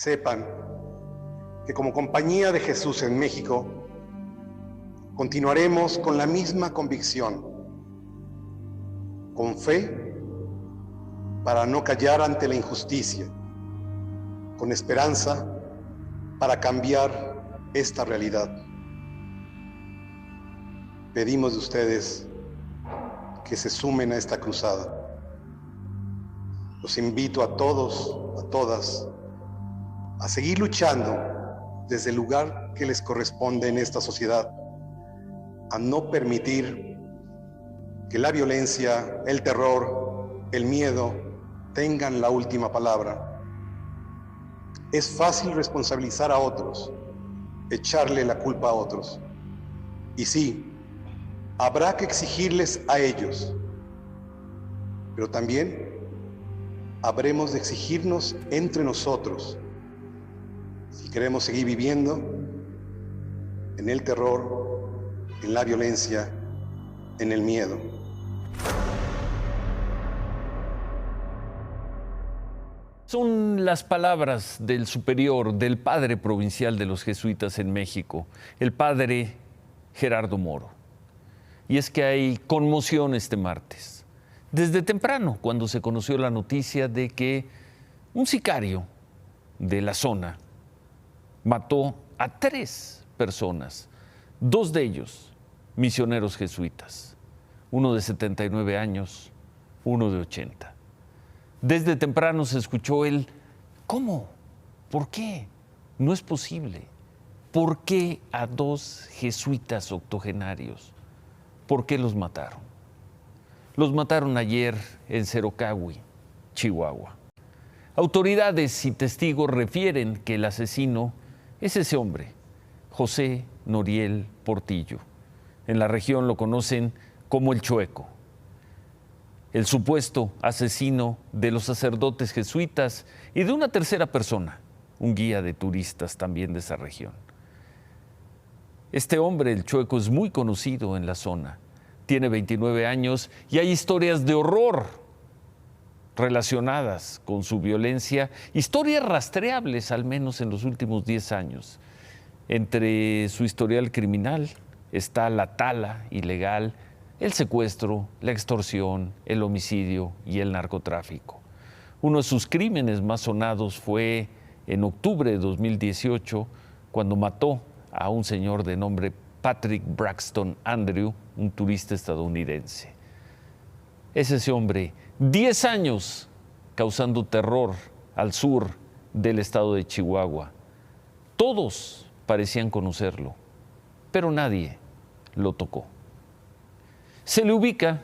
sepan que como Compañía de Jesús en México, continuaremos con la misma convicción, con fe, para no callar ante la injusticia, con esperanza para cambiar esta realidad. Pedimos de ustedes que se sumen a esta cruzada. Los invito a todos, a todas, a seguir luchando desde el lugar que les corresponde en esta sociedad, a no permitir que la violencia, el terror, el miedo tengan la última palabra. Es fácil responsabilizar a otros, echarle la culpa a otros. Y sí, habrá que exigirles a ellos, pero también habremos de exigirnos entre nosotros si queremos seguir viviendo en el terror, en la violencia, en el miedo. Son las palabras del superior, del padre provincial de los jesuitas en México, el padre Gerardo Moro. Y es que hay conmoción este martes. Desde temprano, cuando se conoció la noticia de que un sicario de la zona mató a 3 personas, 2 de ellos misioneros jesuitas, uno de 79 años, uno de 80. Desde temprano se escuchó el ¿cómo? ¿Por qué? No es posible. ¿Por qué a 2 jesuitas octogenarios? ¿Por qué los mataron? Los mataron ayer en Cerocahui, Chihuahua. Autoridades y testigos refieren que el asesino es ese hombre, José Noriel Portillo. En la región lo conocen como el Chueco, el supuesto asesino de los sacerdotes jesuitas y de una tercera persona, un guía de turistas también de esa región. Este hombre, el Chueco, es muy conocido en la zona. Tiene 29 años y hay historias de horror relacionadas con su violencia, historias rastreables al menos en los últimos 10 años. Entre su historial criminal está la tala ilegal, el secuestro, la extorsión, el homicidio y el narcotráfico. Uno de sus crímenes más sonados fue en octubre de 2018, cuando mató a un señor de nombre Patrick Braxton Andrew, un turista estadounidense. Es ese hombre, 10 años causando terror al sur del estado de Chihuahua. Todos parecían conocerlo, pero nadie lo tocó. Se le ubica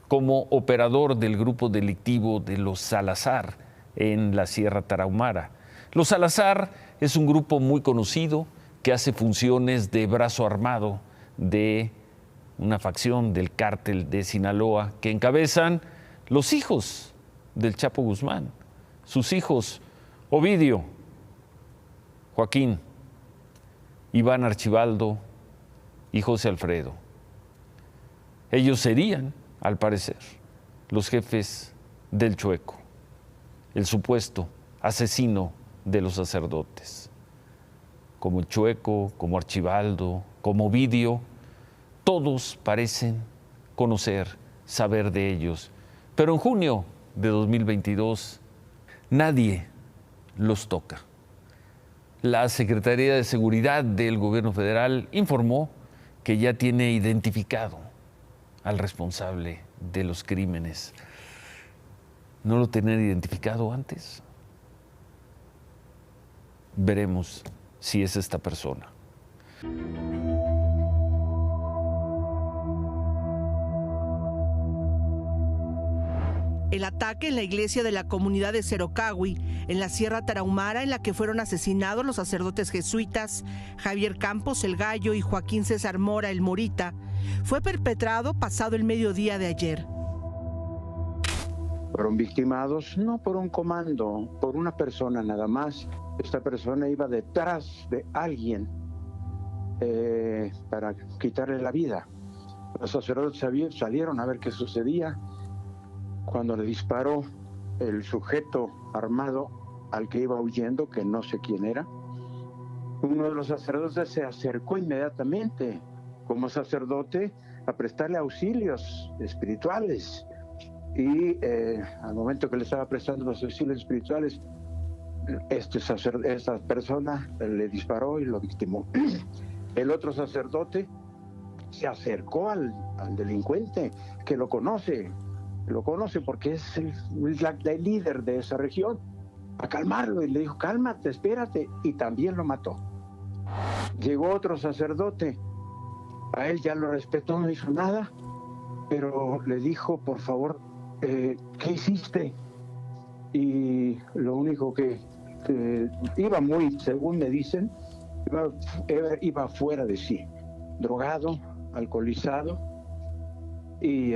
como operador del grupo delictivo de los Salazar en la Sierra Tarahumara. Los Salazar es un grupo muy conocido que hace funciones de brazo armado de una facción del cártel de Sinaloa que encabezan los hijos del Chapo Guzmán, sus hijos Ovidio, Joaquín, Iván Archibaldo y José Alfredo. Ellos serían, al parecer, los jefes del Chueco, el supuesto asesino de los sacerdotes. Como el Chueco, como Archibaldo, como Ovidio, todos parecen conocer, saber de ellos. Pero en junio de 2022, nadie los toca. La Secretaría de Seguridad del Gobierno Federal informó que ya tiene identificado al responsable de los crímenes. ¿No lo tenían identificado antes? Veremos si es esta persona. El ataque en la iglesia de la comunidad de Cerocahui, en la Sierra Tarahumara, en la que fueron asesinados los sacerdotes jesuitas Javier Campos el Gallo y Joaquín César Mora el Morita, fue perpetrado pasado el mediodía de ayer. Fueron victimados no por un comando, por una persona nada más. Esta persona iba detrás de alguien para quitarle la vida. Los sacerdotes salieron a ver qué sucedía. Cuando le disparó el sujeto armado al que iba huyendo, que no sé quién era. Uno de los sacerdotes se acercó inmediatamente como sacerdote a prestarle auxilios espirituales. Y al momento que le estaba prestando los auxilios espirituales, esta persona le disparó y lo victimó. El otro sacerdote se acercó al delincuente, que lo conoce porque es el líder de esa región, a calmarlo, y le dijo: cálmate, espérate, y también lo mató. Llegó otro sacerdote, a él ya lo respetó, no hizo nada, pero le dijo: por favor, ¿qué hiciste? Y lo único que iba muy, según me dicen, iba fuera de sí, drogado, alcoholizado, y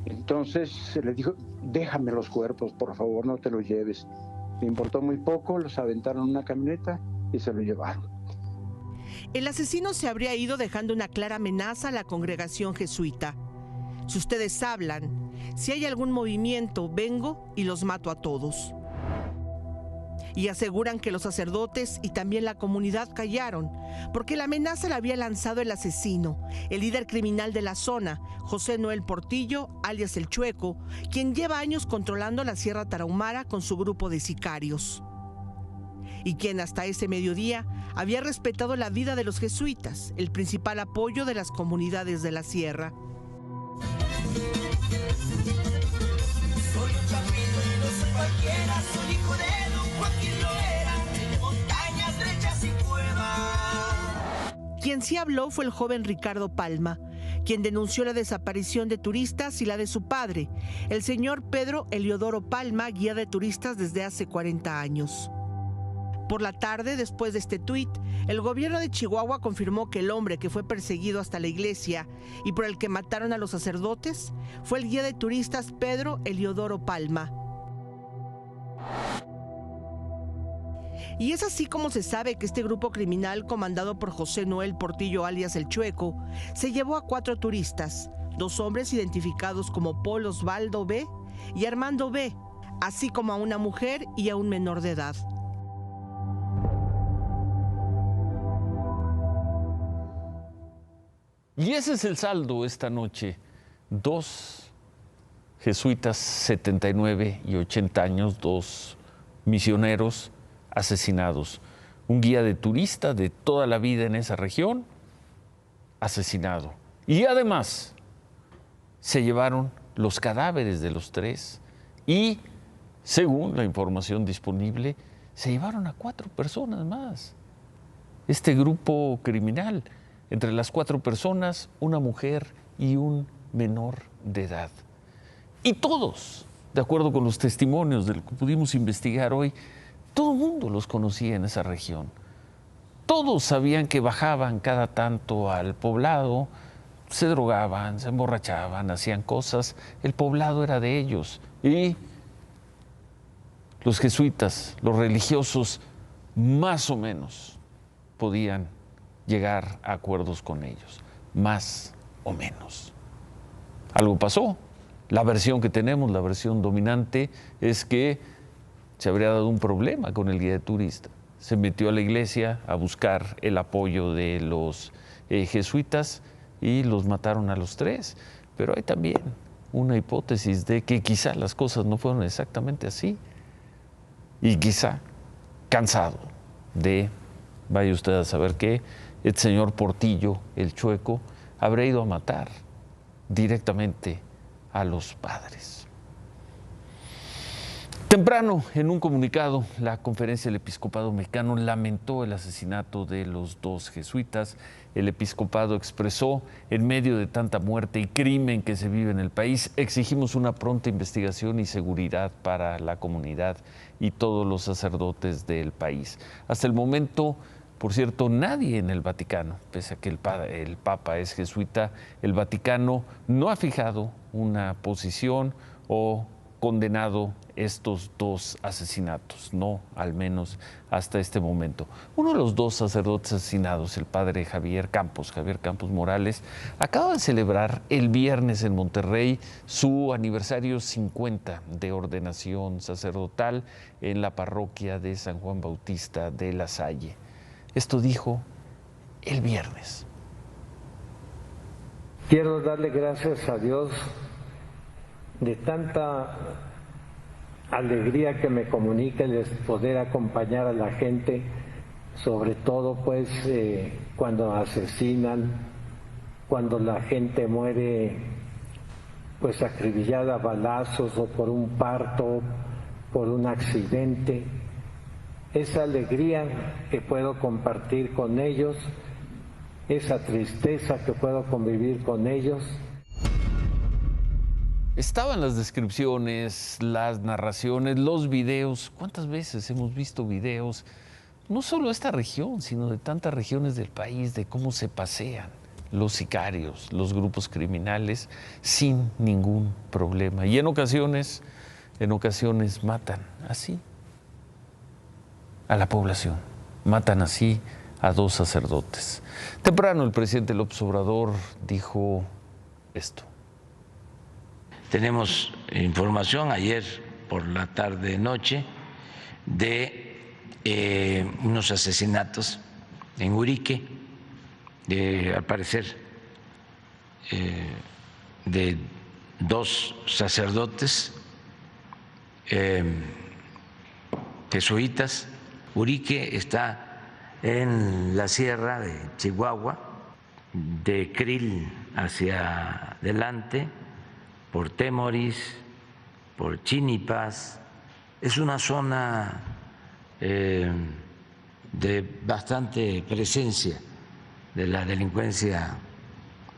entonces se le dijo: déjame los cuerpos, por favor, no te los lleves. Le importó muy poco, los aventaron en una camioneta y se lo llevaron. El asesino se habría ido dejando una clara amenaza a la congregación jesuita. Si ustedes hablan, si hay algún movimiento, vengo y los mato a todos. Y aseguran que los sacerdotes y también la comunidad callaron, porque la amenaza la había lanzado el asesino, el líder criminal de la zona, José Noel Portillo, alias El Chueco, quien lleva años controlando la Sierra Tarahumara con su grupo de sicarios. Y quien hasta ese mediodía había respetado la vida de los jesuitas, el principal apoyo de las comunidades de la sierra. Soy un chapito y no soy cualquiera, soy hijo de Don Joaquín Loera, de montañas, brechas y cuevas. Quien sí habló fue el joven Ricardo Palma, quien denunció la desaparición de turistas y la de su padre, el señor Pedro Eliodoro Palma, guía de turistas desde hace 40 años. Por la tarde, después de este tuit, el gobierno de Chihuahua confirmó que el hombre que fue perseguido hasta la iglesia y por el que mataron a los sacerdotes fue el guía de turistas Pedro Eliodoro Palma. Y es así como se sabe que este grupo criminal, comandado por José Noel Portillo alias El Chueco, se llevó a 4 turistas, 2 hombres identificados como Paul Osvaldo B. y Armando B., así como a una mujer y a un menor de edad. Y ese es el saldo esta noche. 2 jesuitas, 79 y 80 años, 2 misioneros asesinados. Un guía de turista de toda la vida en esa región, asesinado. Y además, se llevaron los cadáveres de los 3 y, según la información disponible, se llevaron a 4 personas más. Este grupo criminal. Entre las 4 personas, una mujer y un menor de edad. Y todos, de acuerdo con los testimonios de lo que pudimos investigar hoy, todo el mundo los conocía en esa región. Todos sabían que bajaban cada tanto al poblado, se drogaban, se emborrachaban, hacían cosas. El poblado era de ellos. Y los jesuitas, los religiosos, más o menos podían llegar a acuerdos con ellos, más o menos. Algo pasó. La versión que tenemos, la versión dominante, es que se habría dado un problema con el guía de turista. Se metió a la iglesia a buscar el apoyo de los jesuitas y los mataron a los 3. Pero hay también una hipótesis de que quizá las cosas no fueron exactamente así. Y quizá, cansado de, vaya usted a saber qué, el señor Portillo, el Chueco, habría ido a matar directamente a los padres. Temprano, en un comunicado, la Conferencia del Episcopado Mexicano lamentó el asesinato de los 2 jesuitas. El episcopado expresó: en medio de tanta muerte y crimen que se vive en el país, exigimos una pronta investigación y seguridad para la comunidad y todos los sacerdotes del país. Hasta el momento, por cierto, nadie en el Vaticano, pese a que el Papa es jesuita, el Vaticano no ha fijado una posición o condenado estos dos asesinatos, no al menos hasta este momento. Uno de los dos sacerdotes asesinados, el padre Javier Campos Morales, acaba de celebrar el viernes en Monterrey su aniversario 50 de ordenación sacerdotal en la parroquia de San Juan Bautista de La Salle. Esto dijo el viernes. Quiero darle gracias a Dios de tanta alegría que me comunica el poder acompañar a la gente, sobre todo pues cuando asesinan, cuando la gente muere pues acribillada a balazos o por un parto, por un accidente. Esa alegría que puedo compartir con ellos, esa tristeza que puedo convivir con ellos. Estaban las descripciones, las narraciones, los videos. ¿Cuántas veces hemos visto videos, no solo de esta región, sino de tantas regiones del país, de cómo se pasean los sicarios, los grupos criminales, sin ningún problema? Y en ocasiones matan así a la población, matan así a dos sacerdotes. Temprano el presidente López Obrador dijo esto. Tenemos información ayer por la tarde-noche de unos asesinatos en Urique, al parecer de dos sacerdotes jesuitas. Urique está en la sierra de Chihuahua, de Krill hacia adelante, por Temoris, por Chinipas. Es una zona de bastante presencia de la delincuencia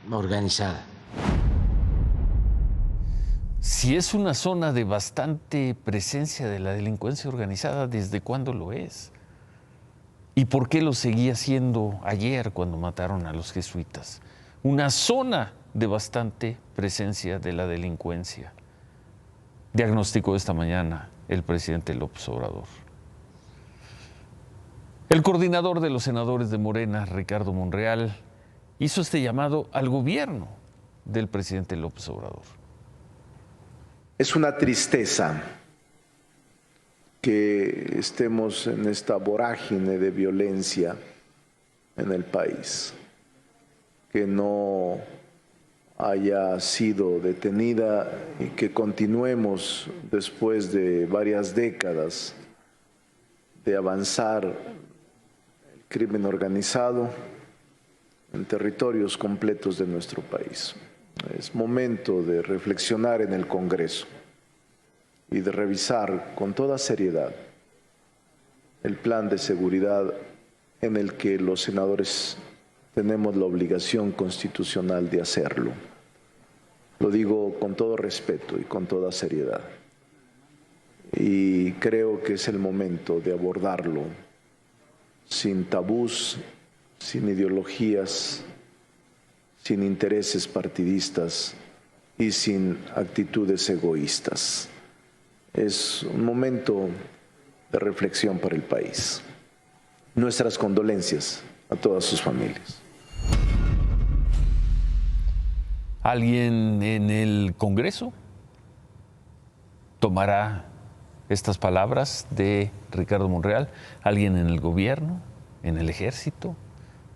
organizada. Si es una zona de bastante presencia de la delincuencia organizada, ¿desde cuándo lo es? ¿Y por qué lo seguía siendo ayer cuando mataron a los jesuitas? Una zona de bastante presencia de la delincuencia. Diagnosticó esta mañana el presidente López Obrador. El coordinador de los senadores de Morena, Ricardo Monreal, hizo este llamado al gobierno del presidente López Obrador. Es una tristeza que estemos en esta vorágine de violencia en el país, que no haya sido detenida y que continuemos después de varias décadas de avanzar el crimen organizado en territorios completos de nuestro país. Es momento de reflexionar en el Congreso y de revisar con toda seriedad el plan de seguridad en el que los senadores tenemos la obligación constitucional de hacerlo. Lo digo con todo respeto y con toda seriedad. Y creo que es el momento de abordarlo sin tabús, sin ideologías, sin intereses partidistas y sin actitudes egoístas. Es un momento de reflexión para el país. Nuestras condolencias a todas sus familias. ¿Alguien en el Congreso tomará estas palabras de Ricardo Monreal? ¿Alguien en el gobierno, en el ejército,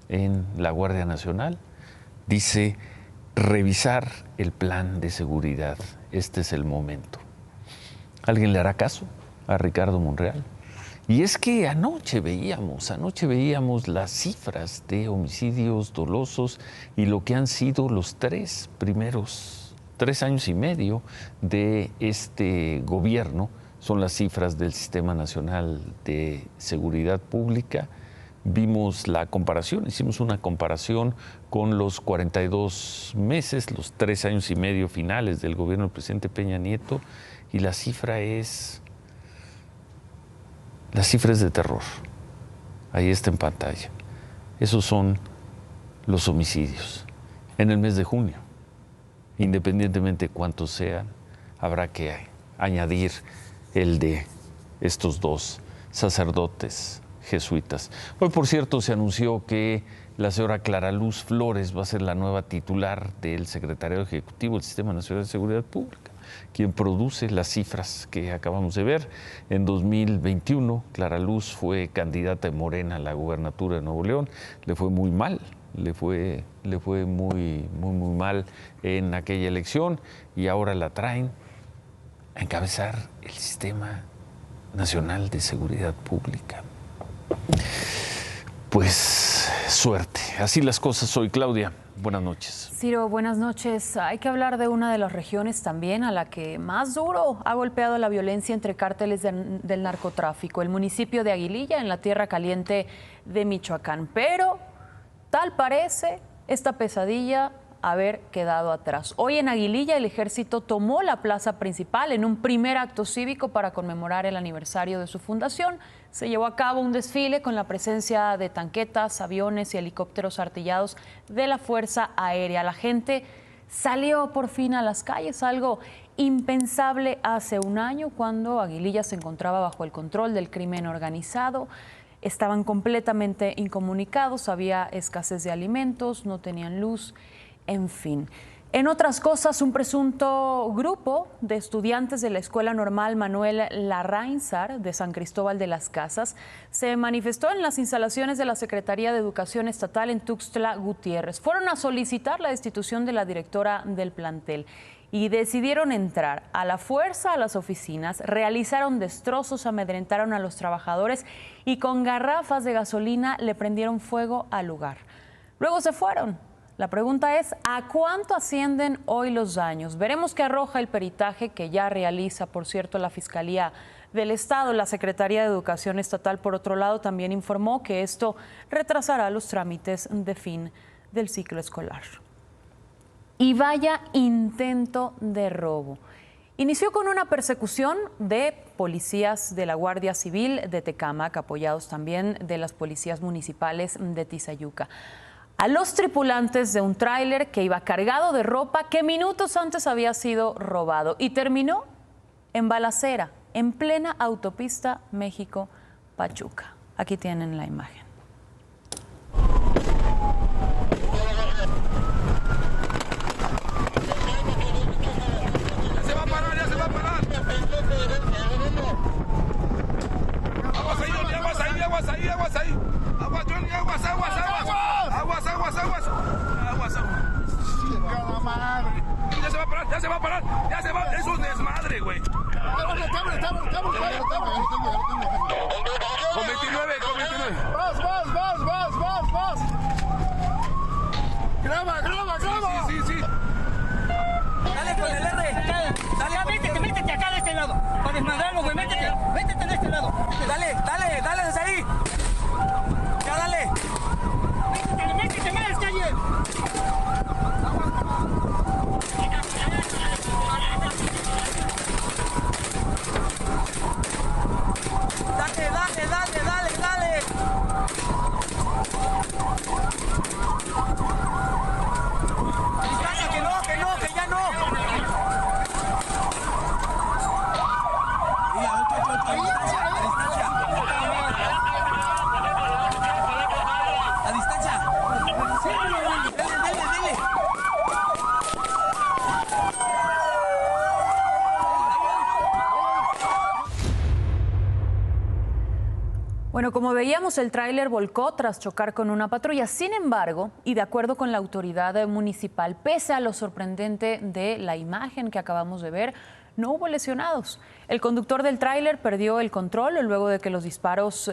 en la Guardia Nacional? Dice revisar el plan de seguridad. Este es el momento. ¿Alguien le hará caso a Ricardo Monreal? Y es que anoche veíamos las cifras de homicidios dolosos y lo que han sido los 3 años y medio de este gobierno. Son las cifras del Sistema Nacional de Seguridad Pública. Vimos la comparación, hicimos una comparación con los 42 meses, los 3 años y medio finales del gobierno del presidente Peña Nieto, y la cifra es de terror. Ahí está en pantalla. Esos son los homicidios en el mes de junio. Independientemente de cuántos sean, habrá que añadir el de estos dos sacerdotes jesuitas. Hoy, por cierto, se anunció que la señora Clara Luz Flores va a ser la nueva titular del Secretariado Ejecutivo del Sistema Nacional de Seguridad Pública, quien produce las cifras que acabamos de ver. En 2021, Clara Luz fue candidata de Morena a la gubernatura de Nuevo León. Le fue muy mal, le fue muy mal en aquella elección y ahora la traen a encabezar el Sistema Nacional de Seguridad Pública. Pues suerte. Así las cosas hoy. Claudia, buenas noches. Ciro, buenas noches. Hay que hablar de una de las regiones también a la que más duro ha golpeado la violencia entre cárteles del narcotráfico, el municipio de Aguililla, en la Tierra Caliente de Michoacán. Pero tal parece esta pesadilla haber quedado atrás. Hoy en Aguililla el ejército tomó la plaza principal en un primer acto cívico para conmemorar el aniversario de su fundación. Se llevó a cabo un desfile con la presencia de tanquetas, aviones y helicópteros artillados de la Fuerza Aérea. La gente salió por fin a las calles, algo impensable hace un año cuando Aguililla se encontraba bajo el control del crimen organizado. Estaban completamente incomunicados, había escasez de alimentos, no tenían luz. En fin, en otras cosas, un presunto grupo de estudiantes de la Escuela Normal Manuel Larrainzar de San Cristóbal de las Casas se manifestó en las instalaciones de la Secretaría de Educación Estatal en Tuxtla Gutiérrez. Fueron a solicitar la destitución de la directora del plantel y decidieron entrar a la fuerza a las oficinas, realizaron destrozos, amedrentaron a los trabajadores y con garrafas de gasolina le prendieron fuego al lugar. Luego se fueron. La pregunta es, ¿a cuánto ascienden hoy los daños? Veremos qué arroja el peritaje que ya realiza, por cierto, la Fiscalía del Estado. La Secretaría de Educación Estatal, por otro lado, también informó que esto retrasará los trámites de fin del ciclo escolar. Y vaya intento de robo. Inició con una persecución de policías de la Guardia Civil de Tecámac, apoyados también de las policías municipales de Tizayuca, a los tripulantes de un tráiler que iba cargado de ropa que minutos antes había sido robado y terminó en balacera en plena autopista México-Pachuca. Aquí tienen la imagen. ¡Ya se va a parar, ya se va a parar! ¡Aguas ahí, Johnny! ¡Aguas ahí, aguas ahí, aguas ahí! ¡Aguas, Johnny! ¡Aguas, aguas, aguas! ¡Aguas, aguas, aguas! ¡Aguas, aguas! ¡Chingada madre! ¡Ya se va a parar, ya se va a parar! ¡Ya se va! ¡Es un desmadre, güey! ¡Con 29, con 29! ¡Vas! ¡Graba! Sí. Dale con el R. Dale, métete acá de este lado. Para desmadrarlo, güey. Métete de este lado. Dale desde ahí. Ya dale. Métete más, calle. Dale. Distancia, que ya no. A distancia. Dale. Bueno, como veíamos, el tráiler volcó tras chocar con una patrulla. Sin embargo, y de acuerdo con la autoridad municipal, pese a lo sorprendente de la imagen que acabamos de ver, no hubo lesionados. El conductor del tráiler perdió el control luego de que los disparos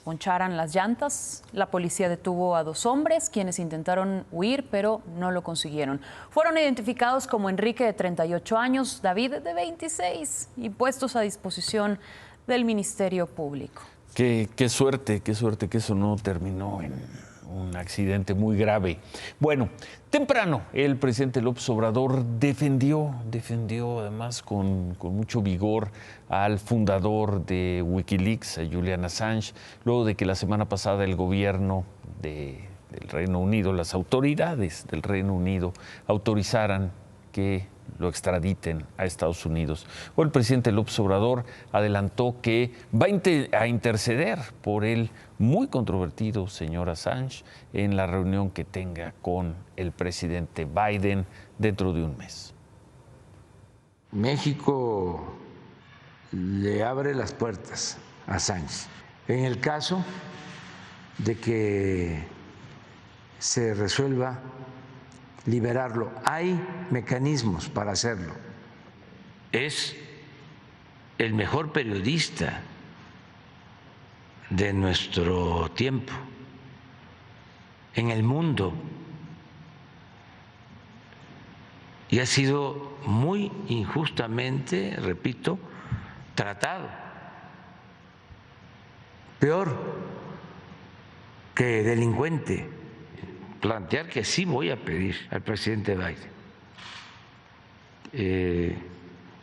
poncharan las llantas. La policía detuvo a 2 hombres, quienes intentaron huir, pero no lo consiguieron. Fueron identificados como Enrique, de 38 años, David, de 26, y puestos a disposición del Ministerio Público. Qué suerte que eso no terminó en un accidente muy grave. Bueno, temprano el presidente López Obrador defendió además con mucho vigor al fundador de Wikileaks, a Julian Assange, luego de que la semana pasada el gobierno del Reino Unido, las autoridades del Reino Unido, autorizaran que lo extraditen a Estados Unidos. Hoy el presidente López Obrador adelantó que va a interceder por el muy controvertido señor Assange en la reunión que tenga con el presidente Biden dentro de un mes. México le abre las puertas a Assange. En el caso de que se resuelva liberarlo, hay mecanismos para hacerlo. Es el mejor periodista de nuestro tiempo en el mundo y ha sido muy injustamente, repito, tratado. Peor que delincuente. Plantear que sí voy a pedir al presidente Biden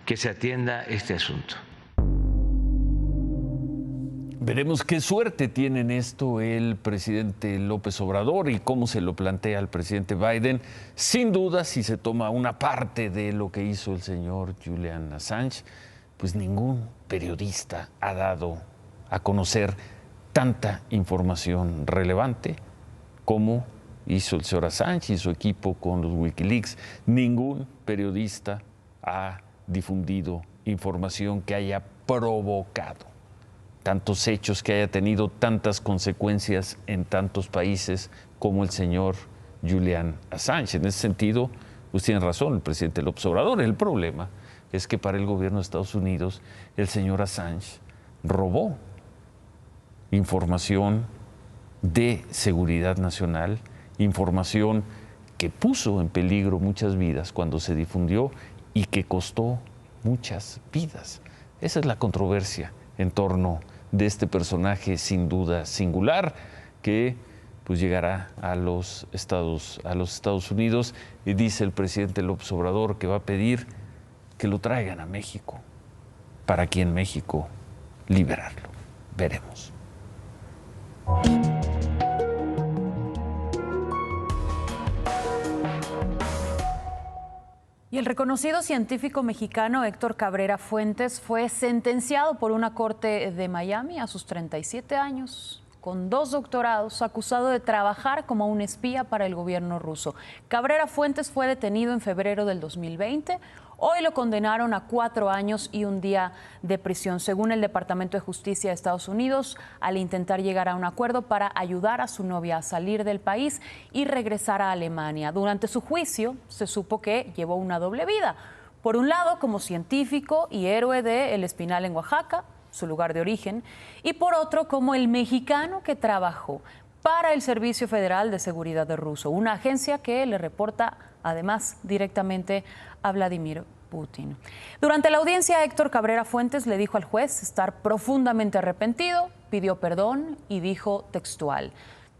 que se atienda este asunto. Veremos qué suerte tiene en esto el presidente López Obrador y cómo se lo plantea el presidente Biden. Sin duda, si se toma una parte de lo que hizo el señor Julian Assange, pues ningún periodista ha dado a conocer tanta información relevante como hizo el señor Assange y su equipo con los Wikileaks. Ningún periodista ha difundido información que haya provocado tantos hechos, que haya tenido tantas consecuencias en tantos países como el señor Julian Assange. En ese sentido, pues tiene razón el presidente López Obrador. El problema es que para el gobierno de Estados Unidos el señor Assange robó información de seguridad nacional, información que puso en peligro muchas vidas cuando se difundió y que costó muchas vidas. Esa es la controversia en torno de este personaje sin duda singular que pues llegará a los Estados Unidos, y dice el presidente López Obrador que va a pedir que lo traigan a México para aquí en México liberarlo. Veremos. Y el reconocido científico mexicano Héctor Cabrera Fuentes fue sentenciado por una corte de Miami a sus 37 años, con 2 doctorados, acusado de trabajar como un espía para el gobierno ruso. Cabrera Fuentes fue detenido en febrero del 2020. Hoy lo condenaron a 4 años y 1 día de prisión, según el Departamento de Justicia de Estados Unidos, al intentar llegar a un acuerdo para ayudar a su novia a salir del país y regresar a Alemania. Durante su juicio se supo que llevó una doble vida. Por un lado, como científico y héroe de El Espinal en Oaxaca, su lugar de origen, y por otro, como el mexicano que trabajó para el Servicio Federal de Seguridad de Ruso, una agencia que le reporta además directamente a Vladimir Putin. Durante la audiencia, Héctor Cabrera Fuentes le dijo al juez estar profundamente arrepentido, pidió perdón y dijo textual: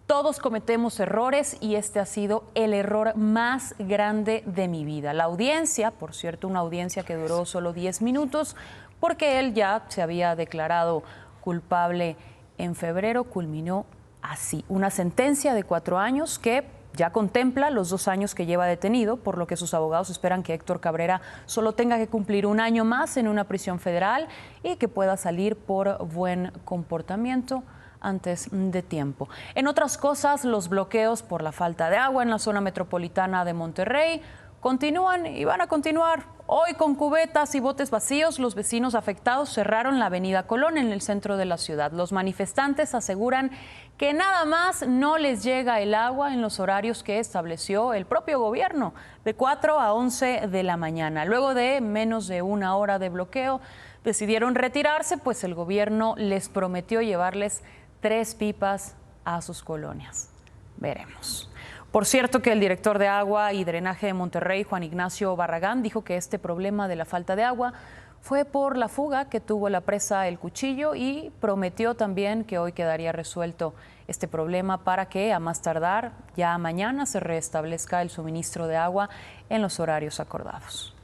todos cometemos errores y este ha sido el error más grande de mi vida. La audiencia, por cierto, una audiencia que duró solo 10 minutos, porque él ya se había declarado culpable en febrero, culminó así. Una sentencia de 4 años que ya contempla los 2 años que lleva detenido, por lo que sus abogados esperan que Héctor Cabrera solo tenga que cumplir 1 año más en una prisión federal y que pueda salir por buen comportamiento antes de tiempo. En otras cosas, los bloqueos por la falta de agua en la zona metropolitana de Monterrey continúan y van a continuar. Hoy, con cubetas y botes vacíos, los vecinos afectados cerraron la avenida Colón en el centro de la ciudad. Los manifestantes aseguran que nada más no les llega el agua en los horarios que estableció el propio gobierno, de 4 a 11 de la mañana. Luego de menos de 1 hora de bloqueo, decidieron retirarse, pues el gobierno les prometió llevarles 3 pipas a sus colonias. Veremos. Por cierto, que el director de Agua y Drenaje de Monterrey, Juan Ignacio Barragán, dijo que este problema de la falta de agua fue por la fuga que tuvo la presa El Cuchillo y prometió también que hoy quedaría resuelto este problema para que a más tardar ya mañana se restablezca el suministro de agua en los horarios acordados.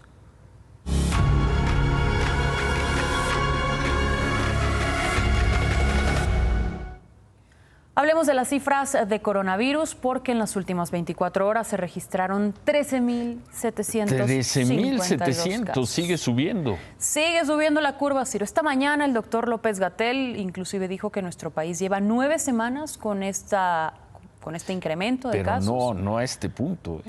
Hablemos de las cifras de coronavirus, porque en las últimas 24 horas se registraron 13.700 casos. Sigue subiendo. Sigue subiendo la curva, Ciro. Esta mañana el doctor López-Gatell inclusive dijo que nuestro país lleva 9 semanas con este incremento de casos. Pero no a este punto.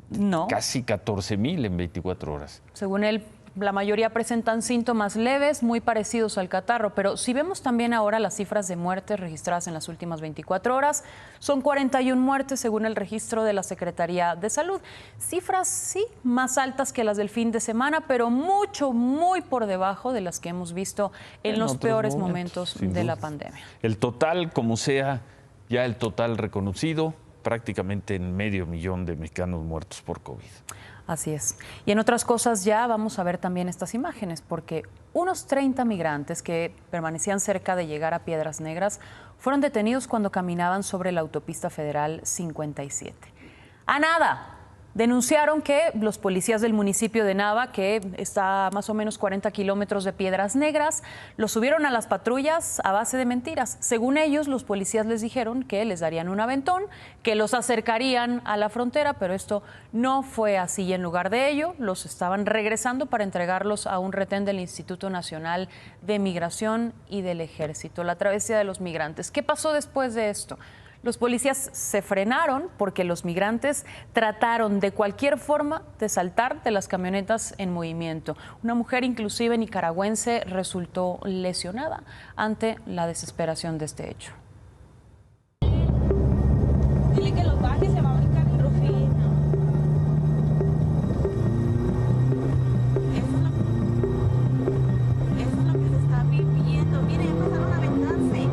No. Casi 14,000 en 24 horas. Según él, la mayoría presentan síntomas leves, muy parecidos al catarro, pero si vemos también ahora las cifras de muertes registradas en las últimas 24 horas, son 41 muertes según el registro de la Secretaría de Salud. Cifras, sí, más altas que las del fin de semana, pero muy por debajo de las que hemos visto en los peores momentos de la pandemia. El total, como sea, ya el total reconocido, prácticamente en 500,000 de mexicanos muertos por COVID. Así es. Y en otras cosas ya vamos a ver también estas imágenes, porque unos 30 migrantes que permanecían cerca de llegar a Piedras Negras fueron detenidos cuando caminaban sobre la autopista federal 57. ¡A nada! Denunciaron que los policías del municipio de Nava, que está a más o menos 40 kilómetros de Piedras Negras, los subieron a las patrullas a base de mentiras. Según ellos, los policías les dijeron que les darían un aventón, que los acercarían a la frontera, pero esto no fue así. Y en lugar de ello, los estaban regresando para entregarlos a un retén del Instituto Nacional de Migración y del Ejército. La travesía de los migrantes. ¿Qué pasó después de esto? Los policías se frenaron porque los migrantes trataron de cualquier forma de saltar de las camionetas en movimiento. Una mujer, inclusive nicaragüense, resultó lesionada ante la desesperación de este hecho. Dile que los baje, se va a brincar el Rufino. Eso es lo que se está viviendo. Mire, ya pasaron a aventarse.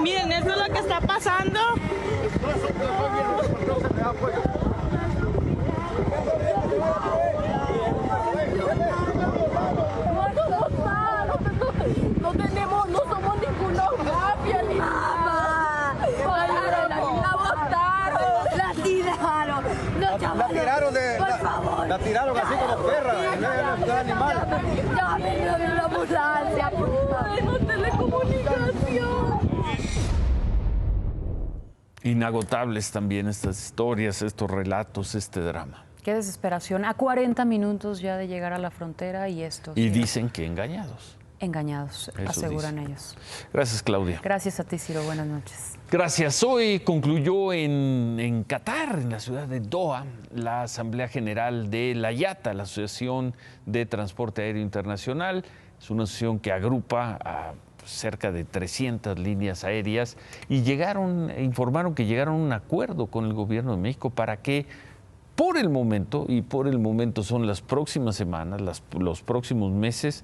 Miren, eso es lo que está pasando. No somos ninguna mafia ni nada. La tiraron. La tiraron por favor. La tiraron así como perra. Ya me una ambulancia. No telecomunicación. Inagotables también estas historias, estos relatos, este drama. Qué desesperación. A 40 minutos ya de llegar a la frontera y esto. Y dicen que engañados. Engañados, eso aseguran dicen ellos. Gracias, Claudia. Gracias a ti, Ciro. Buenas noches. Gracias. Hoy concluyó en Qatar, en la ciudad de Doha, la Asamblea General de la IATA, la Asociación de Transporte Aéreo Internacional. Es una asociación que agrupa a cerca de 300 líneas aéreas y informaron que llegaron a un acuerdo con el gobierno de México para que por el momento son las próximas semanas, los próximos meses,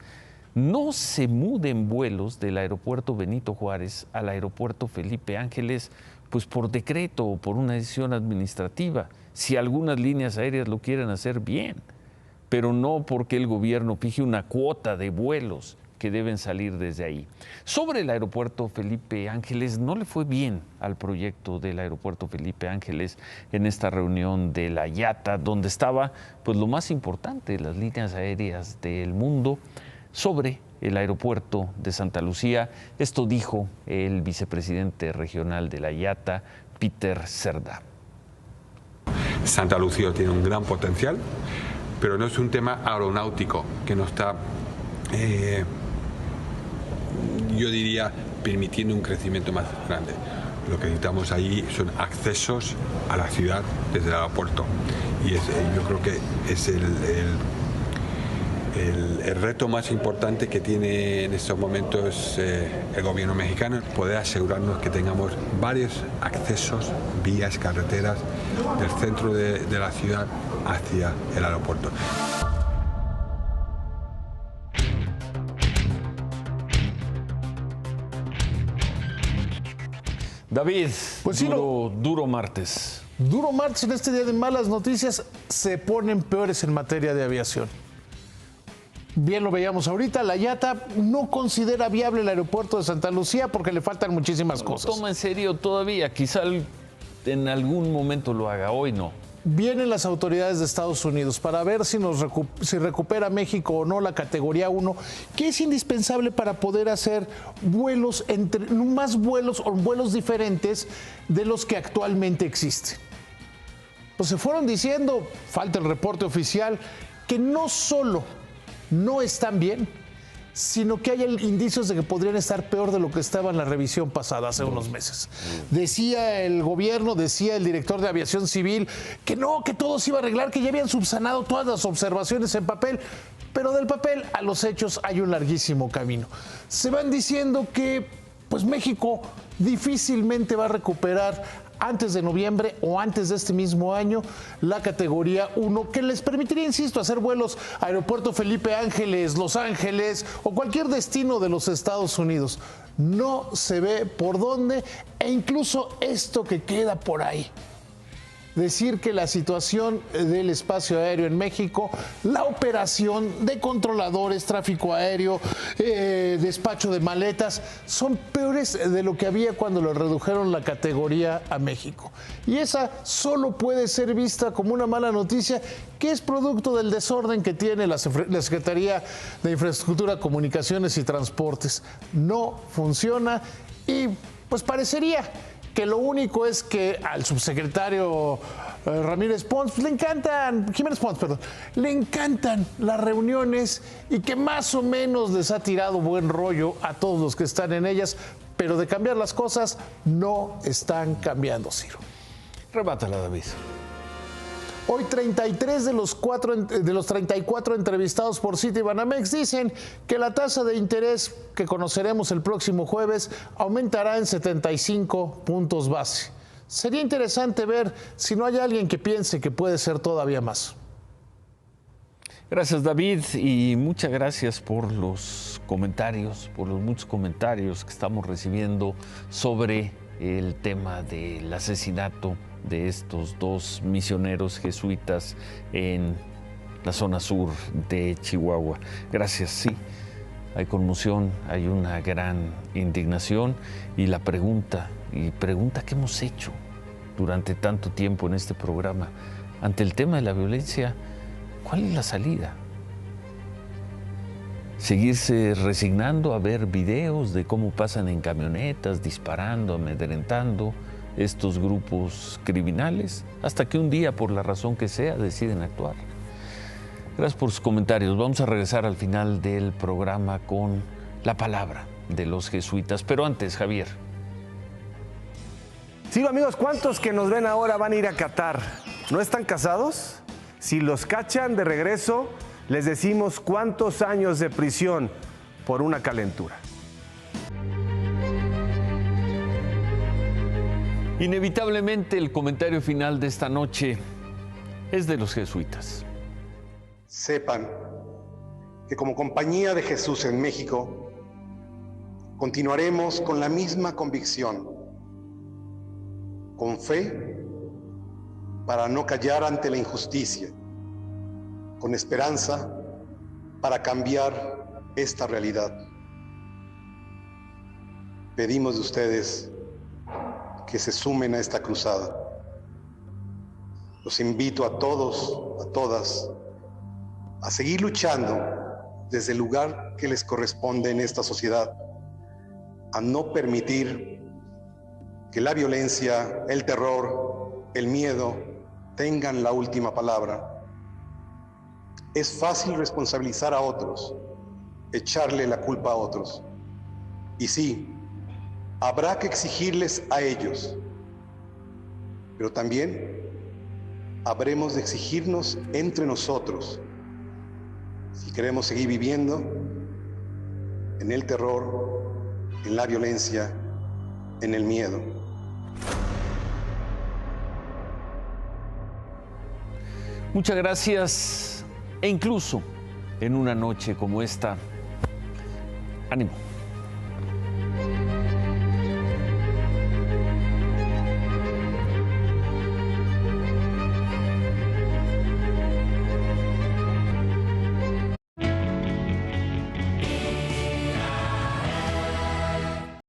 no se muden vuelos del aeropuerto Benito Juárez al aeropuerto Felipe Ángeles, pues por decreto o por una decisión administrativa. Si algunas líneas aéreas lo quieren hacer bien, pero no porque el gobierno fije una cuota de vuelos que deben salir desde ahí. Sobre el aeropuerto Felipe Ángeles, no le fue bien al proyecto del aeropuerto Felipe Ángeles en esta reunión de la IATA, donde estaba pues lo más importante, las líneas aéreas del mundo, sobre el aeropuerto de Santa Lucía. Esto dijo el vicepresidente regional de la IATA, Peter Cerdá. Santa Lucía tiene un gran potencial, pero no es un tema aeronáutico que no está, yo diría, permitiendo un crecimiento más grande. Lo que necesitamos ahí son accesos a la ciudad desde el aeropuerto. Y yo creo que es el reto más importante que tiene en estos momentos el gobierno mexicano, poder asegurarnos que tengamos varios accesos, vías, carreteras del centro de la ciudad hacia el aeropuerto. David, pues sí, duro martes. Duro martes en este día de malas noticias, se ponen peores en materia de aviación. Bien lo veíamos ahorita, la IATA no considera viable el aeropuerto de Santa Lucía porque le faltan muchísimas cosas. Toma en serio todavía, quizá en algún momento lo haga, hoy no. vienen las autoridades de Estados Unidos para ver si recupera México o no la categoría 1, que es indispensable para poder hacer vuelos, más vuelos o vuelos diferentes de los que actualmente existen. Pues se fueron diciendo, falta el reporte oficial, que no solo no están bien, sino que hay indicios de que podrían estar peor de lo que estaba en la revisión pasada hace unos meses. Decía el gobierno, decía el director de Aviación Civil, que no, que todo se iba a arreglar, que ya habían subsanado todas las observaciones en papel, pero del papel a los hechos hay un larguísimo camino. Se van diciendo que pues México difícilmente va a recuperar antes de noviembre o antes de este mismo año la categoría 1, que les permitiría, insisto, hacer vuelos a Aeropuerto Felipe Ángeles, Los Ángeles o cualquier destino de los Estados Unidos. No se ve por dónde, e incluso esto que queda por ahí. Decir que la situación del espacio aéreo en México, la operación de controladores, tráfico aéreo, despacho de maletas, son peores de lo que había cuando le redujeron la categoría a México. Y esa solo puede ser vista como una mala noticia, que es producto del desorden que tiene la Secretaría de Infraestructura, Comunicaciones y Transportes. No funciona y pues parecería que lo único es que al subsecretario Jiménez Pons le encantan las reuniones y que más o menos les ha tirado buen rollo a todos los que están en ellas, pero de cambiar las cosas no están cambiando, Ciro. Remátala, David. Hoy 33 de los 34 entrevistados por Citibanamex dicen que la tasa de interés que conoceremos el próximo jueves aumentará en 75 puntos base. Sería interesante ver si no hay alguien que piense que puede ser todavía más. Gracias, David, y muchas gracias por los comentarios, por los muchos comentarios que estamos recibiendo sobre el tema del asesinato de estos dos misioneros jesuitas en la zona sur de Chihuahua. Gracias, sí, hay conmoción, hay una gran indignación y la pregunta que hemos hecho durante tanto tiempo en este programa ante el tema de la violencia, ¿cuál es la salida? ¿Seguirse resignando a ver videos de cómo pasan en camionetas, disparando, amedrentando estos grupos criminales, hasta que un día, por la razón que sea, deciden actuar? Gracias por sus comentarios. Vamos a regresar al final del programa con la palabra de los jesuitas. Pero antes, Javier. Sí, amigos, ¿cuántos que nos ven ahora van a ir a Qatar? ¿No están casados? Si los cachan de regreso, les decimos cuántos años de prisión por una calentura. Inevitablemente el comentario final de esta noche es de los jesuitas. Sepan que como Compañía de Jesús en México continuaremos con la misma convicción, con fe, para no callar ante la injusticia, con esperanza para cambiar esta realidad. Pedimos de ustedes que se sumen a esta cruzada. Los invito a todos, a todas, a seguir luchando desde el lugar que les corresponde en esta sociedad, a no permitir que la violencia, el terror, el miedo tengan la última palabra. Es fácil responsabilizar a otros, echarle la culpa a otros. Y sí, habrá que exigirles a ellos, pero también habremos de exigirnos entre nosotros si queremos seguir viviendo en el terror, en la violencia, en el miedo. Muchas gracias, e incluso en una noche como esta, ánimo.